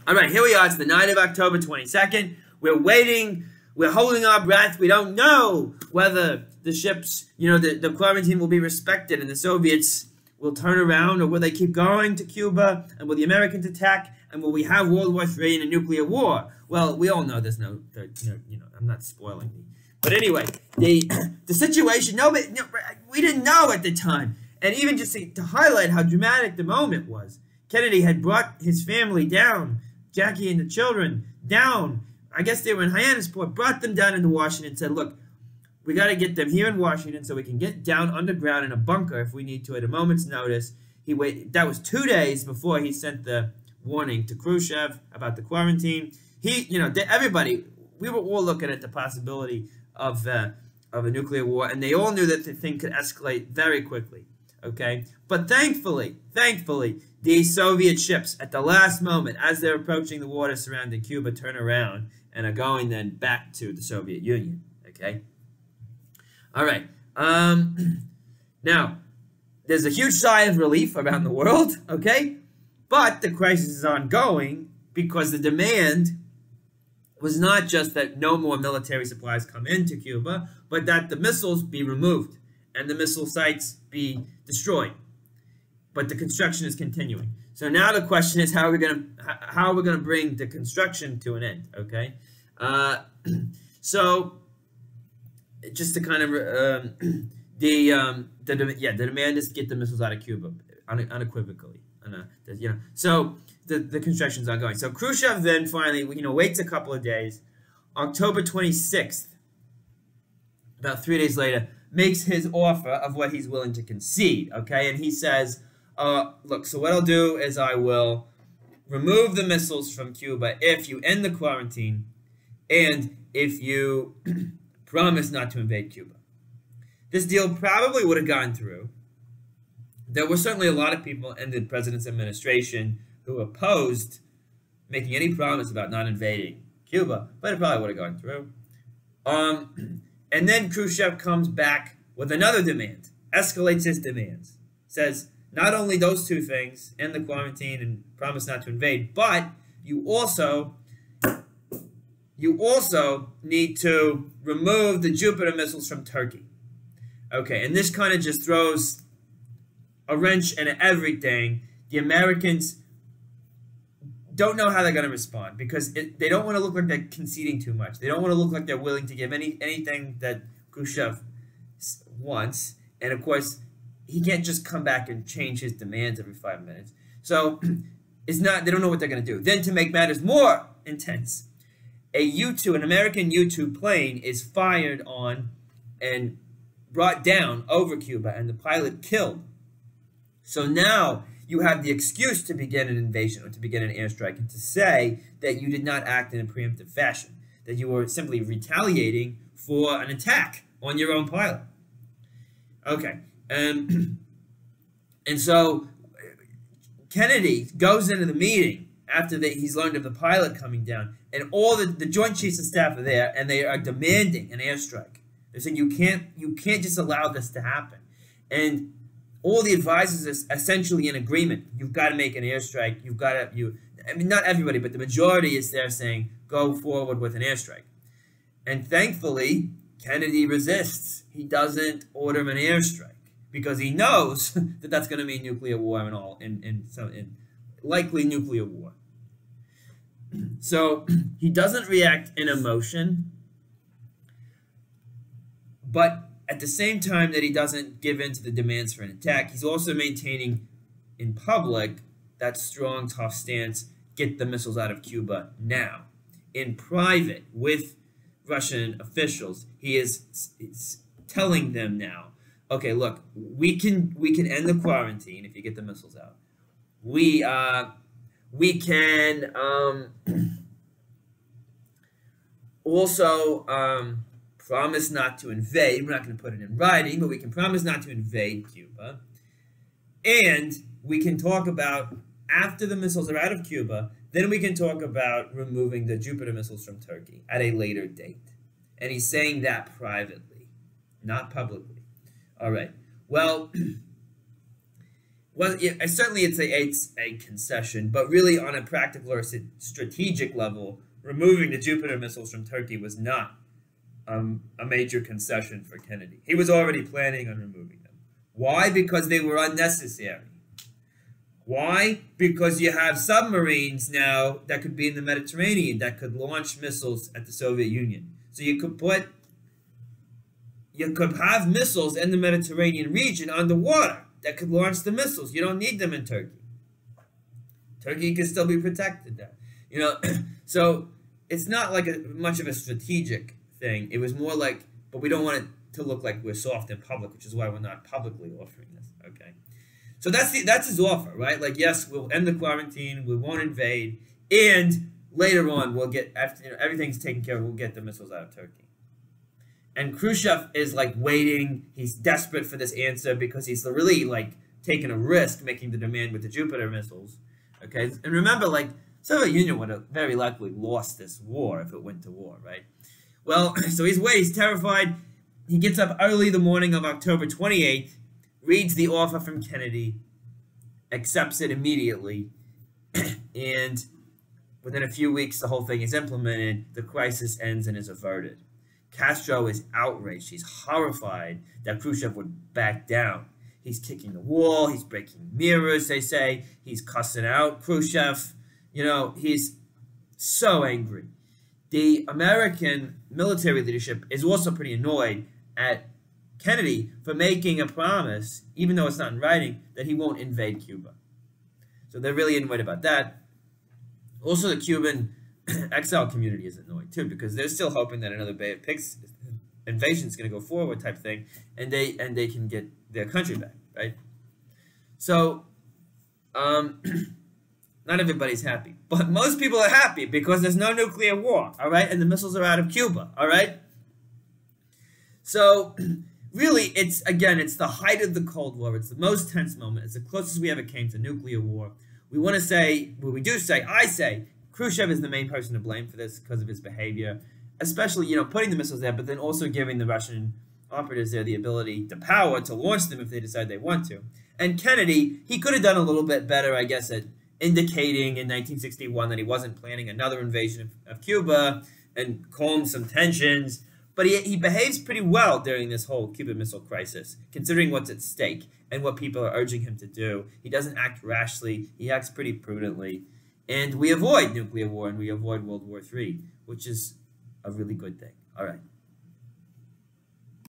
All right, here we are. It's the night of October 22nd. We're waiting. We're holding our breath. We don't know whether the ships, the quarantine will be respected and the Soviets will turn around, or will they keep going to Cuba, and will the Americans attack, and will we have World War III and a nuclear war? Well, we all know there's no, I'm not spoiling you. But anyway, the situation, we didn't know at the time. And even just to highlight how dramatic the moment was, Kennedy had brought his family down, Jackie and the children down. I guess they were in Hyannisport, brought them down into Washington and said, look, we got to get them here in Washington so we can get down underground in a bunker if we need to at a moment's notice. That was 2 days before he sent the warning to Khrushchev about the quarantine. Everybody, we were all looking at the possibility of a nuclear war, and they all knew that the thing could escalate very quickly. Okay, but thankfully, these Soviet ships at the last moment, as they're approaching the water surrounding Cuba, turn around and are going then back to the Soviet Union. Okay. All right. Now, there's a huge sigh of relief around the world, okay? But the crisis is ongoing because the demand was not just that no more military supplies come into Cuba, but that the missiles be removed and the missile sites be destroyed. But the construction is continuing. So now the question is, how are we going to bring the construction to an end, okay? So just to kind of the demand is to get the missiles out of Cuba unequivocally, So the construction's ongoing. So Khrushchev then finally waits a couple of days. October 26th, about 3 days later, makes his offer of what he's willing to concede. Okay, and he says, look, so what I'll do is I will remove the missiles from Cuba if you end the quarantine and if you promise not to invade Cuba. This deal probably would have gone through. There were certainly a lot of people in the president's administration who opposed making any promise about not invading Cuba, but it probably would have gone through. And then Khrushchev comes back with another demand, escalates his demands, says not only those two things, end the quarantine and promise not to invade, but you also need to remove the Jupiter missiles from Turkey. Okay, and this kind of just throws a wrench into everything. The Americans don't know how they're going to respond because they don't want to look like they're conceding too much. They don't want to look like they're willing to give anything that Khrushchev wants. And of course, he can't just come back and change his demands every 5 minutes. So they don't know what they're going to do. Then to make matters more intense, an American U-2 plane is fired on and brought down over Cuba and the pilot killed. So now you have the excuse to begin an invasion or to begin an airstrike and to say that you did not act in a preemptive fashion, that you were simply retaliating for an attack on your own pilot. Okay. And so Kennedy goes into the meeting after he's learned of the pilot coming down, and all the Joint Chiefs of Staff are there, and they are demanding an airstrike. They're saying you can't just allow this to happen. And all the advisors are essentially in agreement. You've got to make an airstrike. Not everybody, but the majority is there saying, go forward with an airstrike. And thankfully, Kennedy resists. He doesn't order an airstrike because he knows that that's going to mean nuclear war and likely nuclear war. So he doesn't react in emotion, but at the same time that he doesn't give in to the demands for an attack, he's also maintaining in public that strong, tough stance, get the missiles out of Cuba now. In private, with Russian officials, he is telling them now, okay, look, we can end the quarantine if you get the missiles out. We can also promise not to invade. We're not going to put it in writing, but we can promise not to invade Cuba. And we can talk about, after the missiles are out of Cuba, then we can talk about removing the Jupiter missiles from Turkey at a later date. And he's saying that privately, not publicly. All right. Well, Well, certainly it's a concession, but really on a practical or strategic level, removing the Jupiter missiles from Turkey was not a major concession for Kennedy. He was already planning on removing them. Why? Because they were unnecessary. Why? Because you have submarines now that could be in the Mediterranean that could launch missiles at the Soviet Union. So you could have missiles in the Mediterranean region underwater that could launch the missiles. You don't need them in Turkey. Turkey can still be protected there. So it's not like much of a strategic thing. It was more like, but we don't want it to look like we're soft in public, which is why we're not publicly offering this. Okay. So that's his offer, right? Like, yes, we'll end the quarantine, we won't invade, and later on we'll get, after everything's taken care of, we'll get the missiles out of Turkey. And Khrushchev is like waiting. He's desperate for this answer because he's really like taking a risk making the demand with the Jupiter missiles. Okay, and remember, like, Soviet Union would have very likely lost this war if it went to war, right? Well, so he's terrified. He gets up early the morning of October 28th, reads the offer from Kennedy, accepts it immediately, and within a few weeks, the whole thing is implemented. The crisis ends and is averted. Castro is outraged. He's horrified that Khrushchev would back down. He's kicking the wall. He's breaking mirrors, they say. He's cussing out Khrushchev. He's so angry. The American military leadership is also pretty annoyed at Kennedy for making a promise, even though it's not in writing, that he won't invade Cuba. So they're really annoyed about that. Also, the Cuban exile community is annoyed too, because they're still hoping that another Bay of Pigs invasion is going to go forward, type thing, and they can get their country back, right? So, not everybody's happy, but most people are happy because there's no nuclear war, all right, and the missiles are out of Cuba, all right. So, really, it's the height of the Cold War. It's the most tense moment. It's the closest we ever came to nuclear war. We want to say, I say, Khrushchev is the main person to blame for this because of his behavior, especially, putting the missiles there, but then also giving the Russian operatives there the power to launch them if they decide they want to. And Kennedy, he could have done a little bit better, I guess, at indicating in 1961 that he wasn't planning another invasion of Cuba and calmed some tensions. But he behaves pretty well during this whole Cuban Missile Crisis, considering what's at stake and what people are urging him to do. He doesn't act rashly. He acts pretty prudently. And we avoid nuclear war and we avoid World War III, which is a really good thing. All right.